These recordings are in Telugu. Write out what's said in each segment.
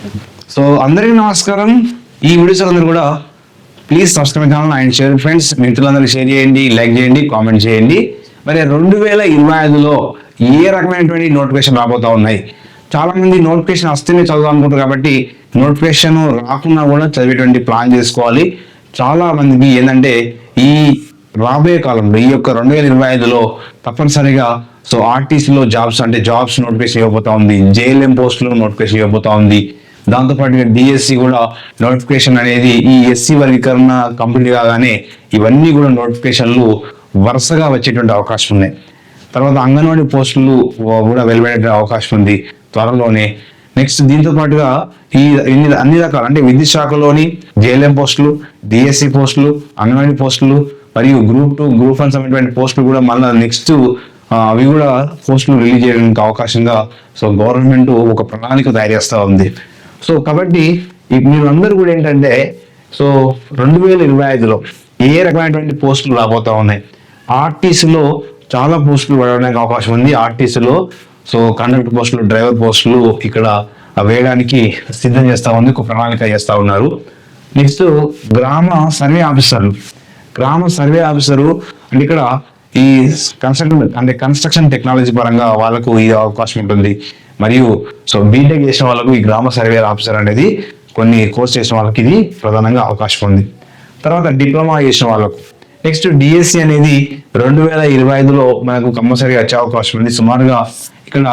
సో అందరికీ నమస్కారం. ఈ వీడియోస్ అందరూ కూడా please subscribe channel and share friends. మిత్రులందరూ షేర్ చేయండి, లైక్ చేయండి, కామెంట్ చేయండి. మరి 2025లో ఏ రకమైనటువంటి నోటిఫికేషన్ రాబోతా ఉన్నాయి? చాలా మంది నోటిఫికేషన్ వస్తేనే చదువు అనుకుంటారు కాబట్టి నోటిఫికేషన్ రాకుండా కూడా చదివేటువంటి ప్లాన్ చేసుకోవాలి. చాలా మందికి ఏంటంటే ఈ రాబోయే కాలంలో ఈ యొక్క 2025లో తప్పనిసరిగా సో ఆర్టీసీలో జాబ్స్ అంటే జాబ్స్ నోటిఫికేషన్ ఇవ్వబోతా ఉంది, జేఎల్ఎం పోస్టులో నోటిఫికేషన్ ఇవ్వబోతా ఉంది. దాంతోపాటు డిఎస్సి కూడా నోటిఫికేషన్ అనేది ఈ ఎస్సీ వర్గీకరణ కంప్లీట్ కాగానే ఇవన్నీ కూడా నోటిఫికేషన్లు వరుసగా వచ్చేటువంటి అవకాశం ఉన్నాయి. తర్వాత అంగన్వాడీ పోస్టులు కూడా వెలువడే అవకాశం ఉంది త్వరలోనే. నెక్స్ట్ దీంతో పాటుగా ఈ అన్ని రకాల అంటే విద్యుత్ శాఖలోని జేఎల్ఎం పోస్టులు, డిఎస్సి పోస్టులు, అంగన్వాడీ పోస్టులు మరియు గ్రూప్ 2, గ్రూప్ 1 సంబంధించిన పోస్టులు కూడా మళ్ళీ నెక్స్ట్ అవి కూడా పోస్టులు రిలీజ్ చేయడానికి అవకాశంగా సో గవర్నమెంట్ ఒక ప్రణాళిక తయారు చేస్తూ ఉంది. సో కాబట్టి మీరు అందరూ కూడా ఏంటంటే సో 2025లో ఏ రకమైనటువంటి పోస్టులు రాబోతా ఉన్నాయి? ఆర్టీసీలో చాలా పోస్టులు పడడానికి అవకాశం ఉంది. ఆర్టీసీలో సో కండక్టర్ పోస్టులు, డ్రైవర్ పోస్టులు ఇక్కడ వేయడానికి సిద్ధం చేస్తూ ఉంది, ఒక ప్రణాళిక చేస్తూ ఉన్నారు. నెక్స్ట్ గ్రామ సర్వే ఆఫీసర్లు అంటే ఇక్కడ ఈ కన్స్ట్రక్షన్ టెక్నాలజీ పరంగా వాళ్ళకు ఇది అవకాశం ఉంటుంది. మరియు సో బీటెక్ చేసిన వాళ్ళకు ఈ గ్రామ సర్వే ఆఫీసర్ అనేది కొన్ని కోర్స్ చేసిన వాళ్ళకి ఇది ప్రధానంగా అవకాశం ఉంది. తర్వాత డిప్లొమా చేసిన వాళ్ళకు. నెక్స్ట్ డిఎస్సి అనేది 2025లో మనకు కంపల్సరీగా వచ్చే అవకాశం ఉంది. సుమారుగా ఇక్కడ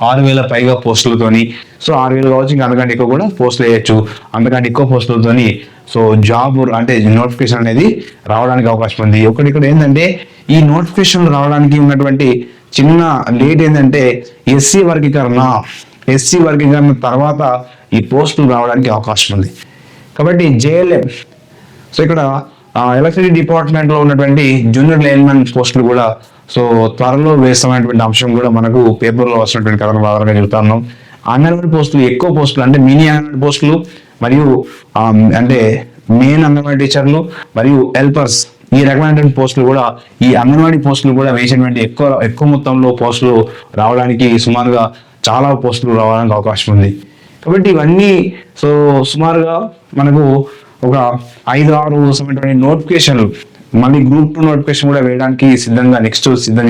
6,000 పైగా పోస్టులతోని సో 6,000 కావచ్చు, ఇంకా అంతకంటే ఎక్కువ కూడా పోస్టులు వేయచ్చు. అంతకంటే ఎక్కువ పోస్టులతోని సో జాబ్ అంటే నోటిఫికేషన్ అనేది రావడానికి అవకాశం ఉంది. ఇక్కడ ఏంటంటే ఈ నోటిఫికేషన్ రావడానికి ఉన్నటువంటి చిన్న లేట్ ఏంటంటే ఎస్సీ వర్గీకరణ తర్వాత ఈ పోస్టులు రావడానికి అవకాశం ఉంది. కాబట్టి జేఎల్ఎం సో ఇక్కడ ఎలక్ట్రిసిటీ డిపార్ట్మెంట్ లో ఉన్నటువంటి జూనియర్ లైన్మెన్ పోస్టులు కూడా సో త్వరలో వేస్తామనేటువంటి అంశం కూడా మనకు పేపర్లో వస్తున్నటువంటి కథను ఆధారంగా చెబుతున్నాం. అంగన్వాడీ పోస్టులు, ఎక్కువ పోస్టులు అంటే మినీ అంగన్వాడీ పోస్టులు మరియు అంటే మెయిన్ అంగన్వాడీ టీచర్లు మరియు హెల్పర్స్, ఈ రకమైనటువంటి పోస్టులు కూడా ఈ అంగన్వాడీ పోస్టులు కూడా వేసినటువంటి ఎక్కువ మొత్తంలో పోస్టులు రావడానికి సుమారుగా చాలా పోస్టులు రావడానికి అవకాశం ఉంది. కాబట్టి ఇవన్నీ సో సుమారుగా మనకు ఒక 5-6 సంబంధించిన నోటిఫికేషన్లు మళ్ళీ గ్రూప్ 2 నోటిఫికేషన్ కూడా వేయడానికి సిద్ధం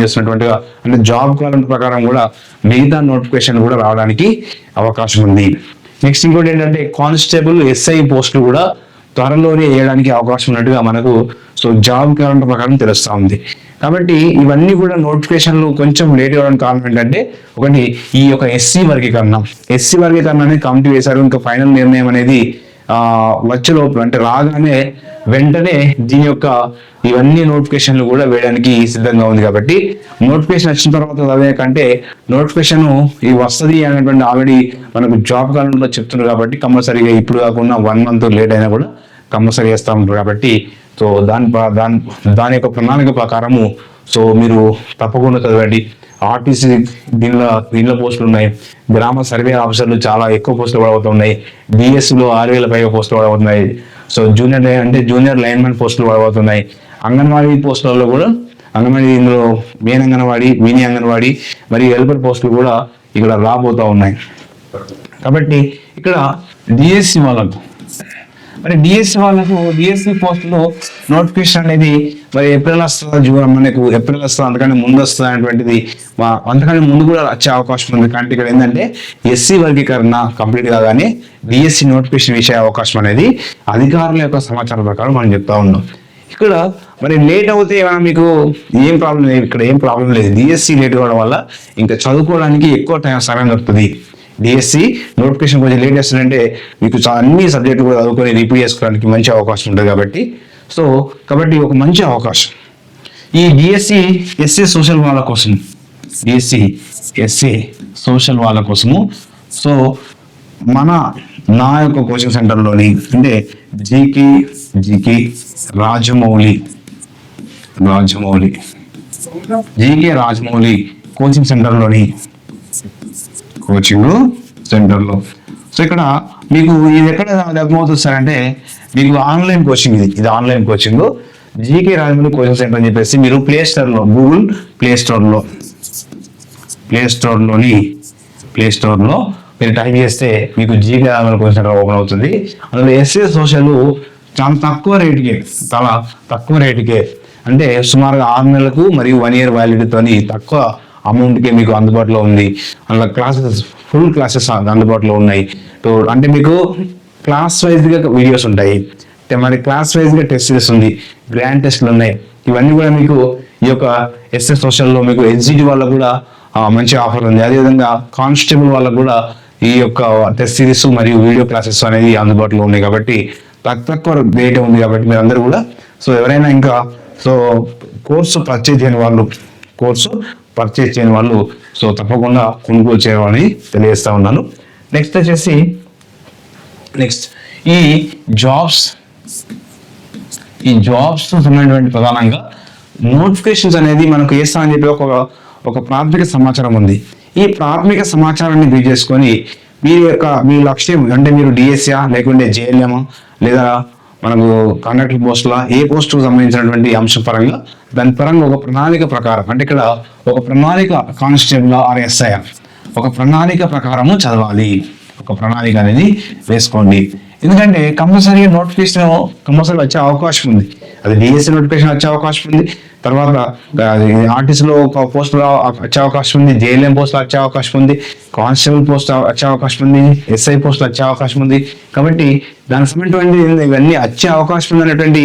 చేస్తున్నటువంటిగా అంటే జాబ్ క్యాలెండర్ ప్రకారం కూడా మిగతా నోటిఫికేషన్ కూడా రావడానికి అవకాశం ఉంది. నెక్స్ట్ ఇంకోటి ఏంటంటే కానిస్టేబుల్, ఎస్ఐ పోస్టులు కూడా త్వరలోనే వేయడానికి అవకాశం ఉన్నట్టుగా మనకు సో జాబ్ క్యాలెండర్ ప్రకారం తెలుస్తూ ఉంది. కాబట్టి ఇవన్నీ కూడా నోటిఫికేషన్లు కొంచెం లేట్ అవ్వడానికి కారణం ఏంటంటే ఒకటి ఈ యొక్క ఎస్సీ వర్గీకరణ అనేది కమిటీ వేశారు. ఇంకా ఫైనల్ నిర్ణయం అనేది వచ్చే లోపల అంటే రాగానే వెంటనే దీని యొక్క ఇవన్నీ నోటిఫికేషన్లు కూడా వేయడానికి సిద్ధంగా ఉంది. కాబట్టి నోటిఫికేషన్ వచ్చిన తర్వాత అదే కంటే నోటిఫికేషన్ ఈ వస్తుంది అనేటువంటి ఆల్రెడీ మనకు జాబ్ క్యాలెండర్లో చెప్తున్నారు. కాబట్టి కంపల్సరీగా ఇప్పుడు కాకుండా 1 month లేట్ అయినా కూడా కంపల్సరీ చేస్తూ ఉంటారు. కాబట్టి సో దాని యొక్క ప్రణాళిక ప్రకారము సో మీరు తప్పకుండా చదవండి. ఆర్టీసీ దీనిలో పోస్టులు ఉన్నాయి. గ్రామ సర్వే ఆఫీసర్లు చాలా ఎక్కువ పోస్టులు పడబోతున్నాయి. డిఎస్సిలో 6,000 పైగా పోస్టులు పడబోతున్నాయి. సో జూనియర్ లైన్మెన్ పోస్టులు పడబోతున్నాయి. అంగన్వాడీ పోస్టులలో కూడా ఇందులో మెయిన్ అంగన్వాడీ, మినీ అంగన్వాడీ మరియు హెల్పర్ పోస్టులు కూడా ఇక్కడ రాబోతూ ఉన్నాయి. కాబట్టి ఇక్కడ డిఎస్సి వాళ్ళకు డిఎస్సి పోస్టులో నోటిఫికేషన్ అనేది మరి ఏప్రిల్ వస్తుందా, మనకు ఏప్రిల్ వస్తుందా, అంతకంటే ముందు వస్తుందా అనేటువంటిది అంతకంటే ముందు కూడా వచ్చే అవకాశం ఉంది. కానీ ఇక్కడ ఏంటంటే ఎస్సీ వర్గీకరణ కంప్లీట్ కాగానే డిఎస్సి నోటిఫికేషన్ ఇచ్చే అవకాశం అనేది అధికారుల యొక్క సమాచారం ప్రకారం మనం చెప్తా ఉన్నాం. ఇక్కడ మరి లేట్ అవుతే ఏమైనా మీకు ఏం ప్రాబ్లం లేదు, ఇక్కడ ఏం ప్రాబ్లం లేదు. డిఎస్సి లేట్ కావడం వల్ల ఇంకా చదువుకోవడానికి ఎక్కువ సమయం దొరుకుతుంది. డిఎస్సి నోటిఫికేషన్ కొంచెం లేట్ చేస్తుందంటే మీకు అన్ని సబ్జెక్టులు కూడా చదువుకొని రిపీట్ చేసుకోవడానికి మంచి అవకాశం ఉంటుంది. కాబట్టి ఒక మంచి అవకాశం ఈ డిఎస్సి ఎస్సీ సోషల్ వాళ్ళ కోసము సో నా యొక్క కోచింగ్ సెంటర్లోని అంటే జీకే రాజమౌళి కోచింగ్ సెంటర్లో సో ఇక్కడ మీకు ఇది ఎక్కడ లభ్యమవుతుంది సార్ అంటే మీకు ఆన్లైన్ కోచింగ్, ఇది online coaching GK Rajamouli coaching centre అని చెప్పేసి మీరు గూగుల్ ప్లే స్టోర్లోని ప్లే స్టోర్లో మీరు టైప్ చేస్తే మీకు జీకే క్వశ్చన్ సెంటర్ ఓపెన్ అవుతుంది. అందులో ఎస్ఏ సోషల్ చాలా తక్కువ రేటుకే అంటే సుమారుగా 6 నెలలకు మరియు 1 year వ్యాలిడిటీతోని తక్కువ అమౌంట్కే మీకు అందుబాటులో ఉంది. అందులో ఫుల్ క్లాసెస్ అందుబాటులో ఉన్నాయి. అంటే మీకు క్లాస్ వైజ్గా వీడియోస్ ఉంటాయి, మరి క్లాస్ వైజ్గా టెస్ట్ సిరీస్ ఉంది, గ్రాండ్ టెస్ట్లు ఉన్నాయి. ఇవన్నీ కూడా మీకు ఈ యొక్క ఎస్ఎస్ సోషల్లో మీకు ఎస్జిటి వాళ్ళకు కూడా మంచి ఆఫర్ ఉంది. అదేవిధంగా కానిస్టేబుల్ వాళ్ళకు కూడా ఈ యొక్క టెస్ట్ సిరీస్ మరియు వీడియో క్లాసెస్ అనేది అందుబాటులో ఉన్నాయి. కాబట్టి తక్కువ రేట్ ఉంది. కాబట్టి మీరు అందరూ కూడా ఎవరైనా ఇంకా కోర్సు పర్చేజ్ చేయని వాళ్ళు తప్పకుండా కొనుగోలు చేయాలని తెలియజేస్తా ఉన్నాను. నెక్స్ట్ వచ్చేసి ఈ జాబ్స్ సంబంధించిన ప్రధానంగా నోటిఫికేషన్స్ అనేది మనకు వేస్తామని చెప్పి ఒక ప్రాథమిక సమాచారం ఉంది. ఈ ప్రాథమిక సమాచారాన్ని బేస్ చేసుకొని మీ లక్ష్యం అంటే మీరు డిఎస్సీ లేకుంటే జేఎల్ఎం లేదా మనకు కాంట్రాక్టర్ పోస్టుల ఏ పోస్టుకు సంబంధించినటువంటి అంశం పరంగా దాని పరంగా ఒక ప్రణాళిక ప్రకారం అంటే ఇక్కడ ఒక ప్రణాళిక కానిస్టేబుల్ ఆర్ ఎస్ఐ ఒక ప్రణాళిక ప్రకారము చదవాలి. ఒక ప్రణాళిక అనేది వేసుకోండి. ఎందుకంటే కంపల్సరీగా నోటిఫికేషన్ కంపల్సరీ వచ్చే అవకాశం ఉంది. అది డిఎస్సీ నోటిఫికేషన్ వచ్చే అవకాశం ఉంది, తర్వాత ఆర్టీసీలో ఒక పోస్టులు వచ్చే అవకాశం ఉంది, జేఎల్ఎం పోస్టులు వచ్చే అవకాశం ఉంది, కానిస్టేబుల్ పోస్ట్ వచ్చే అవకాశం ఉంది, ఎస్ఐ పోస్టులు వచ్చే అవకాశం ఉంది. కాబట్టి దానికి సంబంధించినటువంటి ఇవన్నీ వచ్చే అవకాశం ఉంది అనేటువంటి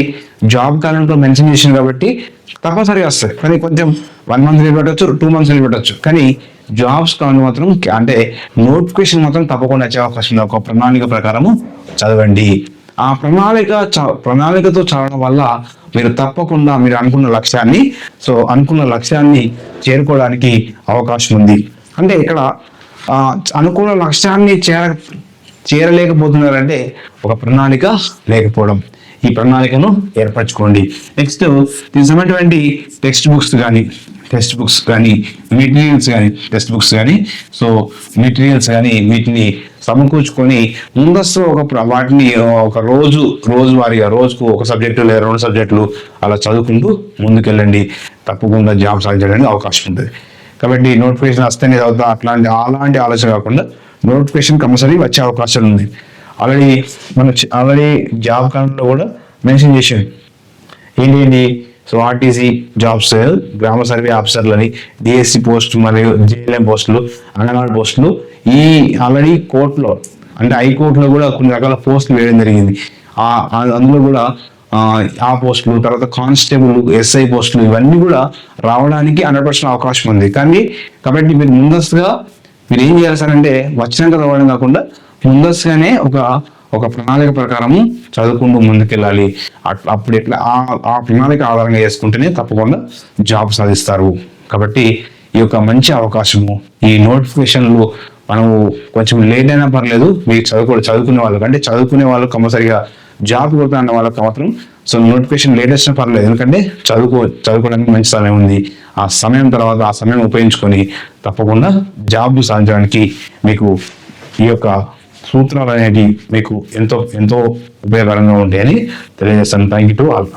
జాబ్ కాలంలో మెన్షన్ చేసింది. కాబట్టి తప్పనిసరిగా వస్తాయి. కానీ కొంచెం 1 month లీవ్ పెట్టవచ్చు, 2 months లీవ్ పెట్టవచ్చు. కానీ జాబ్స్ కావాలి మాత్రం అంటే నోటిఫికేషన్ మాత్రం తప్పకుండా వచ్చే అవకాశం ఉంది. ఒక ప్రణాళిక ప్రకారము చదవండి. ఆ ప్రణాళికతో చదవడం వల్ల మీరు తప్పకుండా మీరు అనుకున్న లక్ష్యాన్ని చేరుకోవడానికి అవకాశం ఉంది. అంటే ఇక్కడ అనుకున్న లక్ష్యాన్ని చేరలేకపోతున్నారంటే ఒక ప్రణాళిక లేకపోవడం. ఈ ప్రణాళికను ఏర్పరచుకోండి. నెక్స్ట్ దీనికి సంబంధించినటువంటి టెక్స్ట్ బుక్స్ కానీ మెటీరియల్స్ కానీ వీటిని సమకూర్చుకొని ముందస్తు వాటిని ఒక రోజువారీగా రోజుకు ఒక సబ్జెక్టు లేదా 2 సబ్జెక్టులు అలా చదువుకుంటూ ముందుకెళ్ళండి. తప్పకుండా జాబ్ సాధించడానికి అవకాశం ఉంటుంది. కాబట్టి నోటిఫికేషన్ వస్తేనే చదువుతా అలాంటి ఆలోచన కాకుండా నోటిఫికేషన్ కంపల్సరీ వచ్చే అవకాశం ఉంది. ఆల్రెడీ జాబ్ కాలంలో కూడా మెన్షన్ చేసింది ఏంటి ఆర్టీసీ జాబ్స్, గ్రామ సర్వే ఆఫీసర్లని, డిఎస్సి పోస్ట్ మరియు జేఎల్ఎం పోస్టులు, అంగన్వాడీ పోస్టులు ఈ ఆల్రెడీ కోర్టులో అంటే హైకోర్టులో కూడా కొన్ని రకాల పోస్టులు వేయడం జరిగింది. అందులో కూడా ఆ పోస్టులు, తర్వాత కానిస్టేబుల్, ఎస్ఐ పోస్టులు ఇవన్నీ కూడా రావడానికి 100% అవకాశం ఉంది. కాబట్టి మీరు ముందస్తుగా మీరు ఏం చేయాలి సార్ అంటే వచ్చినాక రావడం కాకుండా ముందస్తుగానే ఒక ప్రణాళిక ప్రకారము చదువుకుంటూ ముందుకెళ్ళాలి. అప్పుడు ఎట్లా ఆ ప్రణాళిక ఆధారంగా చేసుకుంటేనే తప్పకుండా జాబ్ సాధిస్తారు. కాబట్టి ఈ యొక్క మంచి అవకాశము ఈ నోటిఫికేషన్లు మనము కొంచెం లేట్ అయినా పర్లేదు, మీరు చదువుకునే వాళ్ళు కంపల్సరిగా జాబ్ కొడుతున్న వాళ్ళకి మాత్రం నోటిఫికేషన్ లేట్ వచ్చినా పర్లేదు. ఎందుకంటే చదువుకోవడానికి మంచి సమయం ఉంది. ఆ సమయం తర్వాత ఆ సమయం ఉపయోగించుకొని తప్పకుండా జాబ్ సాధించడానికి మీకు ఈ యొక్క సూత్రాలు అనేవి మీకు ఎంతో ఉపయోగకరంగా ఉంటాయని తెలియజేస్తాను. Thank you to all.